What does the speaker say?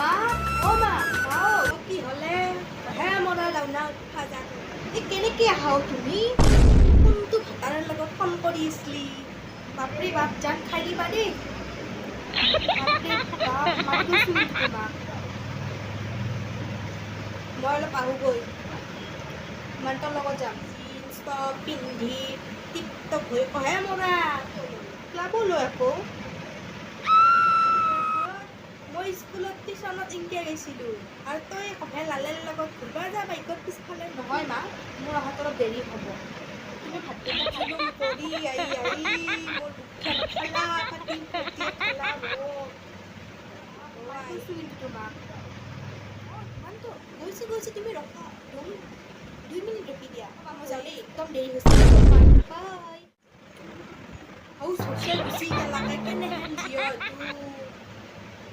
মা ও মা চাও কি হলে হে মৰা লাউনা উঠা যা কেনেকে আহাও তুমি কোনটো ভাতাৰৰ লগত ফোন কৰি আছিলি বাপৰে বাপ জান খাই দিবা দেই বাপৰে বাপ মাৰি গৈছোঁ কিন্তু তোমাক মই অলপ আহোগৈ ইমানটোৰ লগত যাম জিন্স টপ পিন্ধি টিপ টপ হৈ কহে মৰা ক্লাবলৈ আকৌ মই স্কুলত টিউশ্যনত ইনকে গৈছিলোঁ আৰু তই কহে লালেৰ লগত ঘূৰিব যা বাইকত পিছফালে নহয় মা মোৰ অহাত অলপ দেৰি হ'ব তুমি ভাতকেইটা খালোঁ কৰি আহি মোৰ দুখীয়া খালা কাটি খালা কৈছোঁ কিন্তু তোমাক ইমানটো গৈছে তুমি ৰখা 2 মিনিট ৰখি দিয়া মই যাওঁ দেই একদম দেৰি হৈছে বাই আৰু ছ'চিয়েল মিডিয়া লাগে কেনেহেন জিঅ'